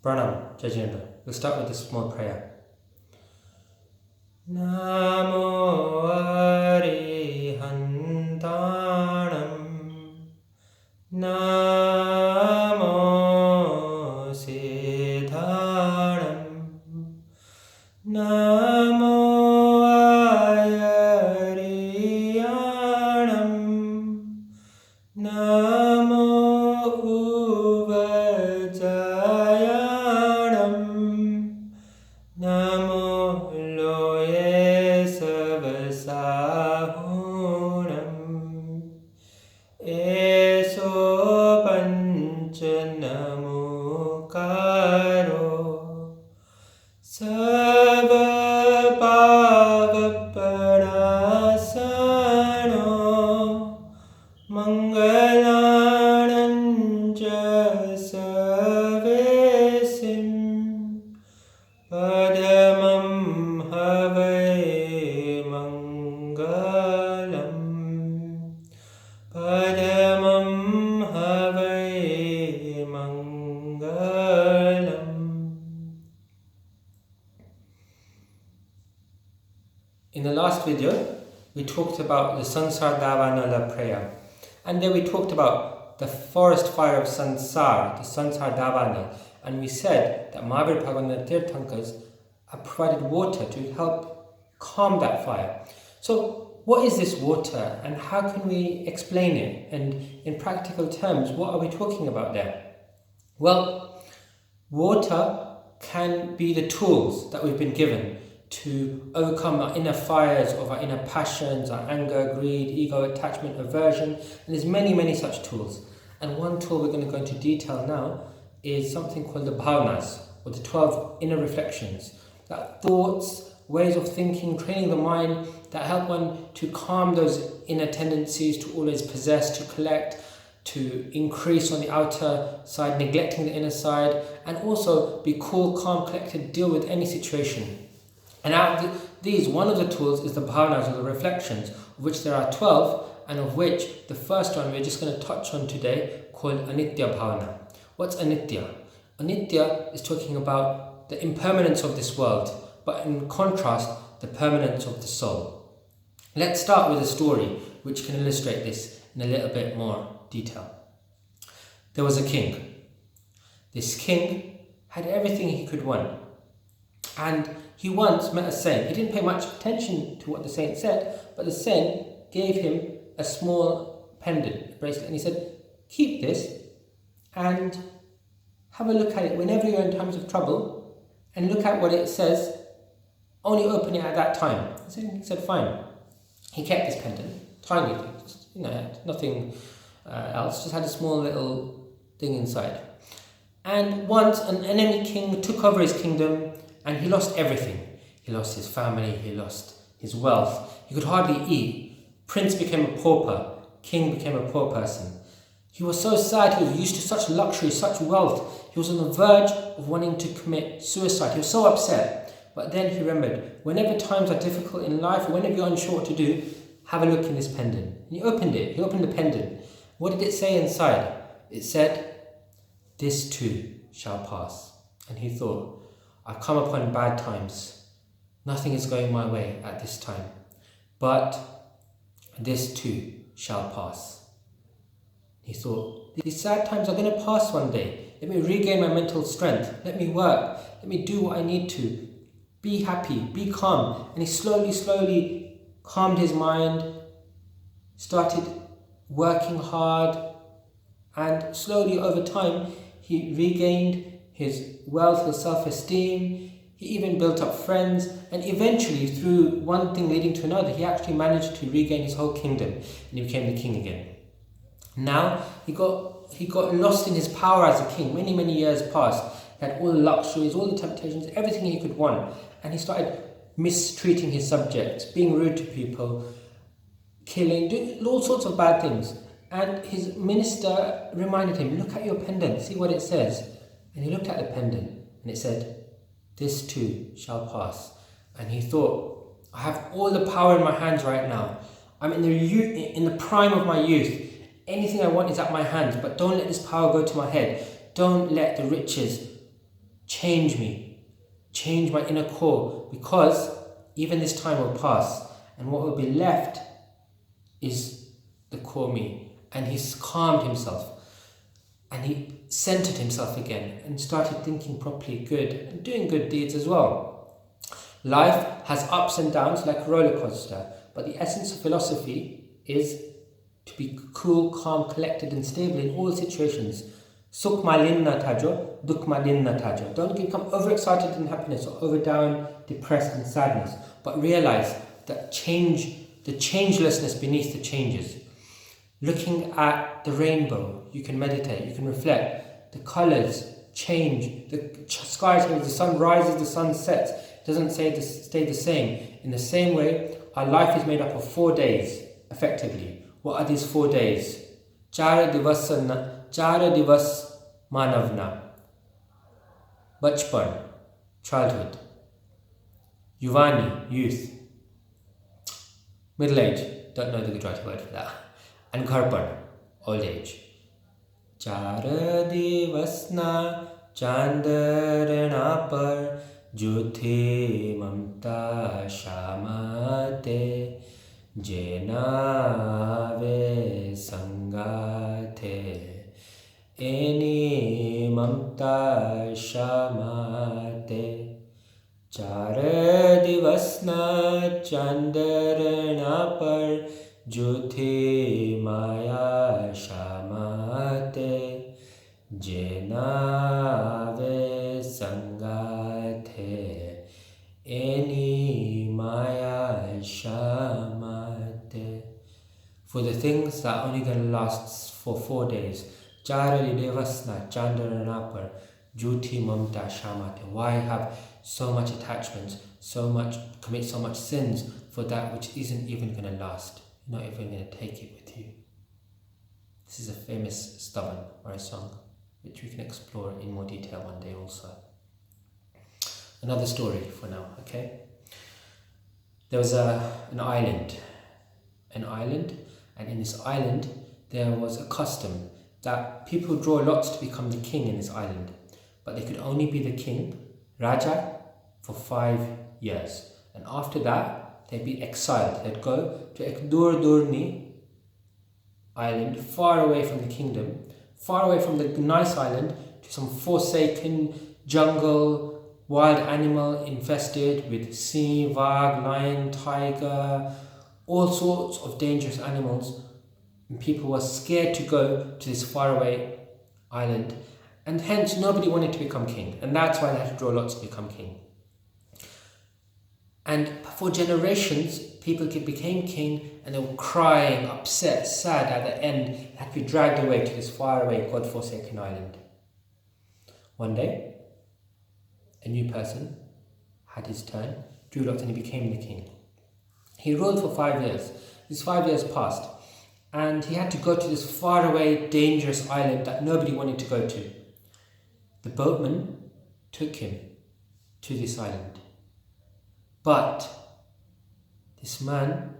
Pranam, Jai Jinendra. We'll start with a small prayer. Namo Arihantanam Namo Siddhanam Namo Ayariyanam Namo Uvajayanam Namo Loye Savasahunam Eso Panchanamukaro Sava Pavapanasano Mangalananja Savesim Padamam Havai Mangalam Padamam Havai Mangalam. In the last video, we talked about the Sansaar Davanal prayer, and then we talked about the forest fire of Sansar, the Sansaar Davanal, and we said that Mahavir Bhagavan and the Tirthankaras have provided water to help calm that fire. So what is this water and how can we explain it? And in practical terms, what are we talking about there? Well, water can be the tools that we've been given to overcome our inner fires of our inner passions, our anger, greed, ego, attachment, aversion, and there's many such tools. And one tool we're going to go into detail now is something called the Bhavnas, or the 12 inner reflections. That thoughts, ways of thinking, training the mind that help one to calm those inner tendencies to always possess, to collect, to increase on the outer side, neglecting the inner side, and also be cool, calm, collected, deal with any situation. And out of these, one of the tools is the Bhavnas, or the reflections, of which there are 12, and of which the first one we're just going to touch on today, called Anitya Bhavna. What's Anitya? Anitya is talking about the impermanence of this world, but in contrast, the permanence of the soul. Let's start with a story which can illustrate this in a little bit more detail. There was a king. This king had everything he could want. And he once met a saint. He didn't pay much attention to what the saint said, but the saint gave him a small pendant, bracelet, and he said, keep this and have a look at it whenever you're in times of trouble and look at what it says, only open it at that time. He said, fine. He kept this pendant, tiny, just, nothing else, just had a small little thing inside. And once an enemy king took over his kingdom and he lost everything. He lost his family, he lost his wealth, he could hardly eat. Prince became a pauper, king became a poor person. He was so sad, he was used to such luxury, such wealth. He was on the verge of wanting to commit suicide. He was so upset. But then he remembered, whenever times are difficult in life, or whenever you're unsure what to do, have a look in this pendant. And he opened it, he opened the pendant. What did it say inside? It said, this too shall pass. And he thought, I've come upon bad times. Nothing is going my way at this time. But this too shall pass. He thought, these sad times are going to pass one day. Let me regain my mental strength. Let me work. Let me do what I need to. Be happy. Be calm. And he slowly calmed his mind, started working hard, and slowly over time, he regained his wealth, his self-esteem. He even built up friends, and eventually, through one thing leading to another, he actually managed to regain his whole kingdom, and he became the king again. Now, he got lost in his power as a king. Many years passed. He had all the luxuries, all the temptations, everything he could want. And he started mistreating his subjects, being rude to people, killing, doing all sorts of bad things. And his minister reminded him, look at your pendant, see what it says. And he looked at the pendant, and it said, this too shall pass. And he thought, I have all the power in my hands right now. I'm in the prime of my youth. Anything I want is at my hands, but don't let this power go to my head. Don't let the riches change me, change my inner core, because even this time will pass, and what will be left is the core me. And he's calmed himself, and he centered himself again, and started thinking properly good, and doing good deeds as well. Life has ups and downs like a roller coaster, but the essence of philosophy is to be cool, calm, collected and stable in all situations. Sukh malin na thajo, dukh malin na thajo. Don't become overexcited in happiness or over down, depressed in sadness, but realize that the changelessness beneath the changes. Looking at the rainbow, you can meditate, you can reflect. The colors change, the sky changes, the sun rises, the sun sets. It doesn't stay the same. In the same way, our life is made up of 4 days, effectively. What are these 4 days? Chara divas manavna. Bachpan, childhood. Yuvani, youth. Middle age, don't know the Gujarati word for that. And Gharpan, old age. Chara divasna chandarana par jyothi mamta shamate jenave sangate eni mamta shamate. Chara divasna chandarana par jyothi maya shamate jenave sangate eni maya shamate. For the things that are only going to last for 4 days. Charali devasna chandaranapar jyoti mamta shamate. Why have so much attachment, commit so much sins for that which isn't even going to last? You're not even going to take it with you. This is a famous stubborn or a song, which we can explore in more detail one day also. Another story for now, okay? There was an island, and in this island there was a custom that people draw lots to become the king in this island, but they could only be the king, Raja, for 5 years, and after that they'd be exiled. They'd go to Durni island, far away from the kingdom, far away from the nice island, to some forsaken jungle, wild animal infested with sea, vag, lion, tiger, all sorts of dangerous animals. And people were scared to go to this faraway island, and hence nobody wanted to become king, and that's why they had to draw lots to become king. And for generations, people became king, and they were crying, upset, sad. At the end, they had to be dragged away to this faraway, God-forsaken island. One day, a new person had his turn, drew lots, and he became the king. He ruled for 5 years. These 5 years passed, and he had to go to this faraway, dangerous island that nobody wanted to go to. The boatman took him to this island. But this man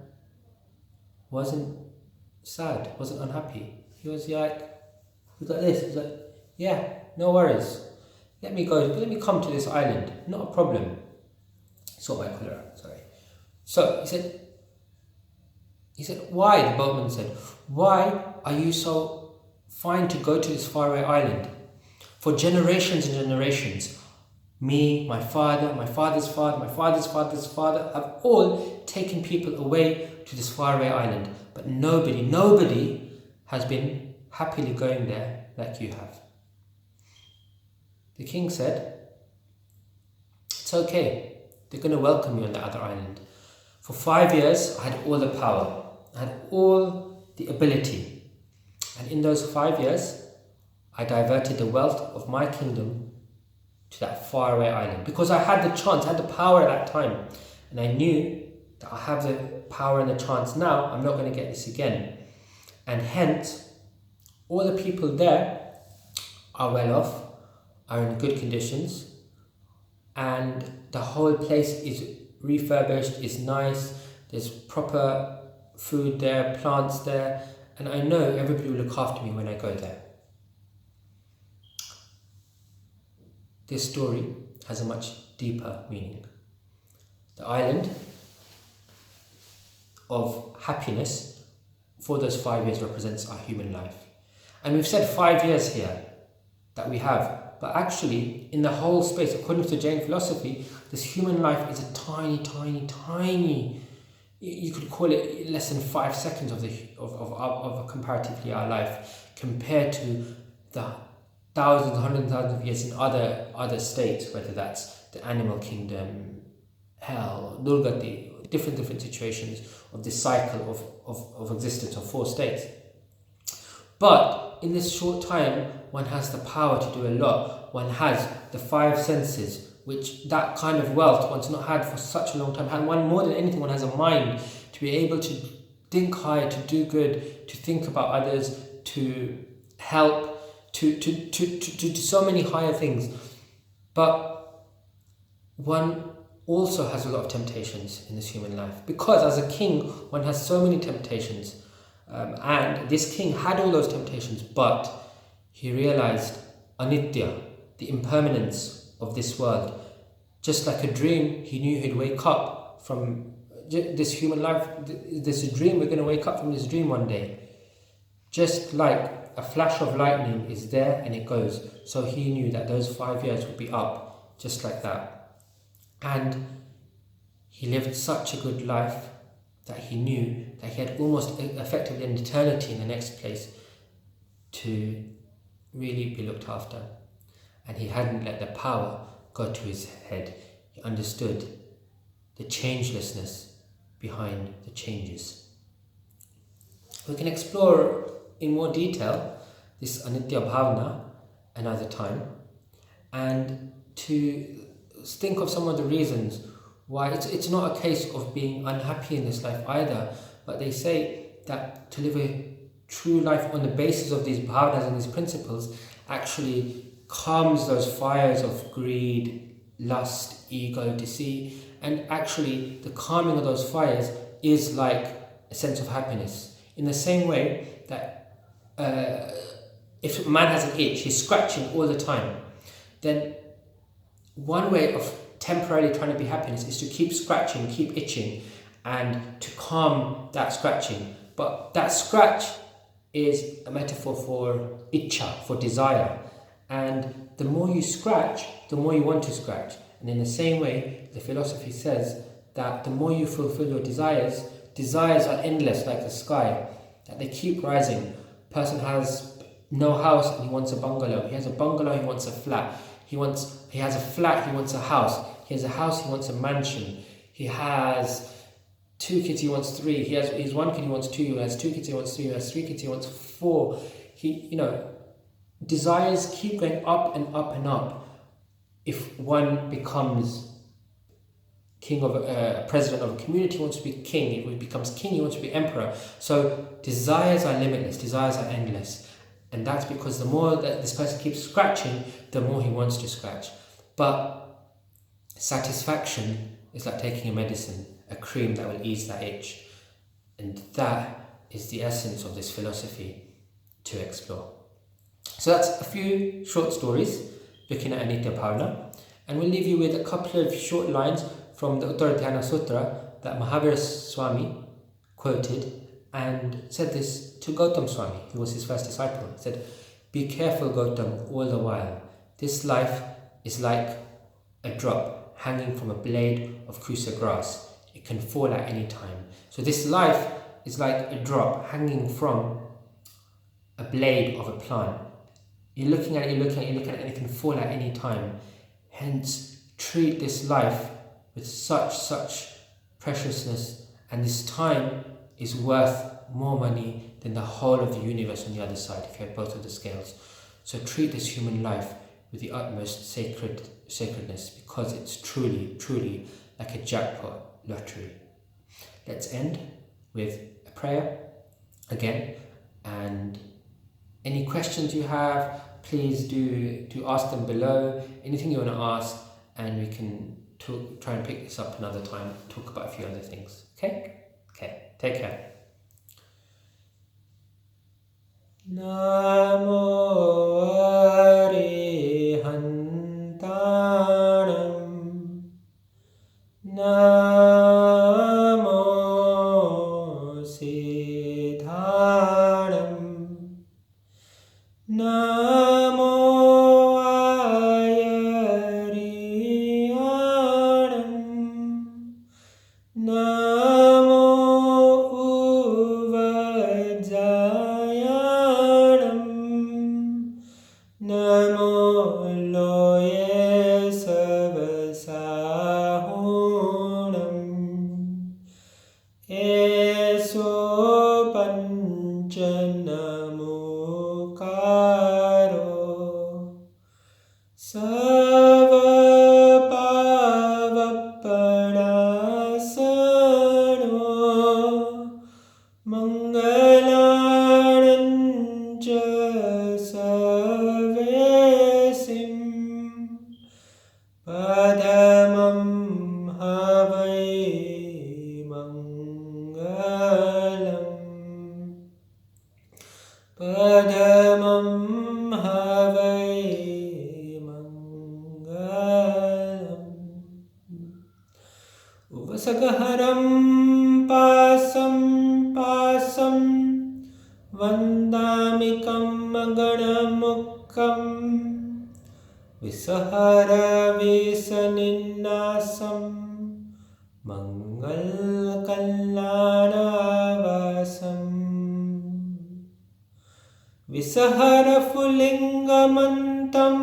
wasn't sad, wasn't unhappy. He was like this. He was like, yeah, no worries. Let me come to this island. Not a problem. Sort my collar out, sorry. So he said, why? The boatman said, why are you so fine to go to this faraway island? For generations and generations, me, my father, my father's father, my father's father's father have all taken people away to this faraway island. But nobody has been happily going there like you have. The king said, it's okay. They're going to welcome you on the other island. For 5 years, I had all the power. I had all the ability. And in those 5 years, I diverted the wealth of my kingdom to that faraway island, because I had the chance, I had the power at that time, and I knew that I have the power and the chance now. I'm not going to get this again, and hence all the people there are well off, are in good conditions, and the whole place is refurbished, is nice. There's proper food there, plants there, and I know everybody will look after me when I go there. this story has a much deeper meaning. The island of happiness for those 5 years represents our human life. And we've said 5 years here that we have, but actually in the whole space, according to Jain philosophy, this human life is a tiny, you could call it less than 5 seconds of comparatively our life compared to the thousands, hundreds of thousands of years in other states, whether that's the animal kingdom, hell, Durgati, different situations of this cycle of existence of 4 states. But in this short time, one has the power to do a lot. One has the 5 senses, which that kind of wealth one's not had for such a long time. And one, more than anything, one has a mind to be able to think high, to do good, to think about others, to help, to do so many higher things. But one also has a lot of temptations in this human life, because as a king, one has so many temptations. And this king had all those temptations, but he realized Anitya, the impermanence of this world. Just like a dream, he knew he'd wake up from this human life. There's a dream, we're going to wake up from this dream one day. Just like a flash of lightning is there and it goes. So he knew that those 5 years would be up, just like that. And he lived such a good life that he knew that he had almost effectively an eternity in the next place to really be looked after. And he hadn't let the power go to his head. He understood the changelessness behind the changes. We can explore in more detail this Anitya Bhavna another time, and to think of some of the reasons why it's not a case of being unhappy in this life either, but they say that to live a true life on the basis of these bhavnas and these principles actually calms those fires of greed, lust, ego, deceit, and actually the calming of those fires is like a sense of happiness. In the same way that if a man has an itch, he's scratching all the time, then one way of temporarily trying to be happiness is to keep scratching, keep itching, and to calm that scratching. But that scratch is a metaphor for itcha, for desire. And the more you scratch, the more you want to scratch. And in the same way, the philosophy says that the more you fulfill your desires, desires are endless like the sky, that they keep rising. A person has no house and he wants a bungalow. He has a bungalow, he wants a flat. He has a flat, he wants a house. He has a house, he wants a mansion. He has 2 kids, he wants 3. He has 1 kid, he wants 2. He has 2 kids, he wants 3. He has 3 kids, he wants 4. Desires keep going up and up and up. If one becomes king of president of a community, he wants to be king. If he becomes king, he wants to be emperor. So desires are limitless, desires are endless. And that's because the more that this person keeps scratching, the more he wants to scratch. But satisfaction is like taking a medicine, a cream that will ease that itch. And that is the essence of this philosophy to explore. So that's a few short stories looking at Anitya Bhavna. And we'll leave you with a couple of short lines from the Uttara Dhyana Sutra that Mahavira Swami quoted and said this to Gautam Swami, who was his first disciple. He said, "Be careful, Gautam, all the while. This life is like a drop hanging from a blade of kusa grass. It can fall at any time." So this life is like a drop hanging from a blade of a plant. You're looking at it, and it can fall at any time. Hence, treat this life with such preciousness, and this time is worth more money than the whole of the universe on the other side, if you have both of the scales. So treat this human life with the utmost sacredness, because it's truly like a jackpot lottery. Let's end with a prayer again, and any questions you have, please do ask them below. Anything you want to ask, and we can try and pick this up another time, talk about a few other things. Okay, take care. Namo Arihanta Namo Siddhanam. Namo Ayariyanam. Namo Uvajjayanam. Namo Loye Savasahunam. Eso Panchanamukaro. Savapavapanasano. Mangalancha Savesim. Padamam Havai Mangalam. Padamam Havai Mangalam. Uvasagaharam pasam pasam vandamikam maganamukkam. Visahara visaninasam mangal kallanavasam. Visahara fulingamantam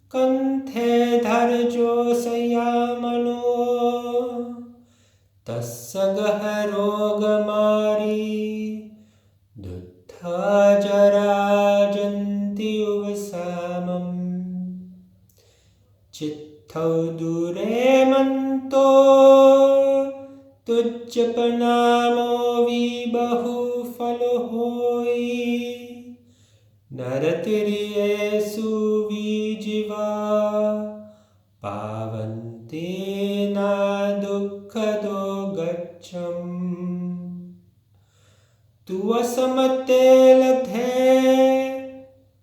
kanthe dharjo sayamano. Tassagaharogamari duttha-jarajanti uvasamam. Chittau dure manto tujjapanamo vibahu falohoi. Naratiriyesu vijiva pavanti na dukkado gaccham. Tuvasamate lathe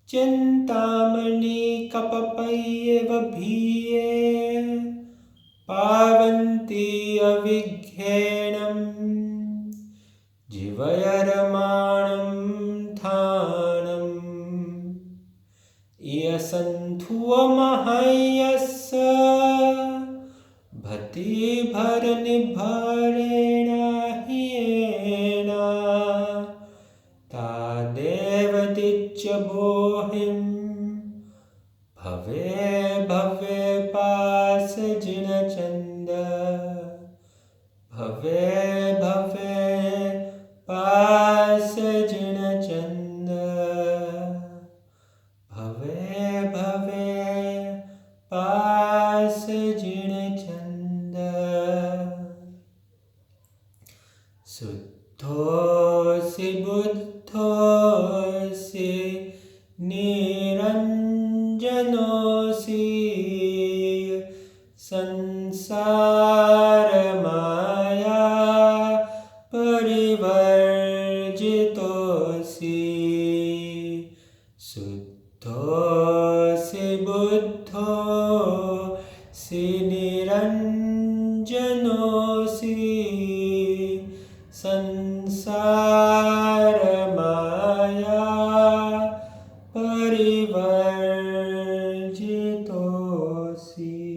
Chintamani kapapayeva bhiye pavanti avighenam. Jivayaramanam thanam. Iyasanthuva mahayasa bhati bharani bharena hiyena. Tadevadicya bohim bhave bhave pasajina chanda. Bhave bhave pasajina chanda. Bhave bhave pasajina chanda. Suddhosi buddhosi niranjanosi. Sansaar maya parivarjitosi. Suddhosi buddhosi niranjanosi. Sansaar maya parivarjitosi.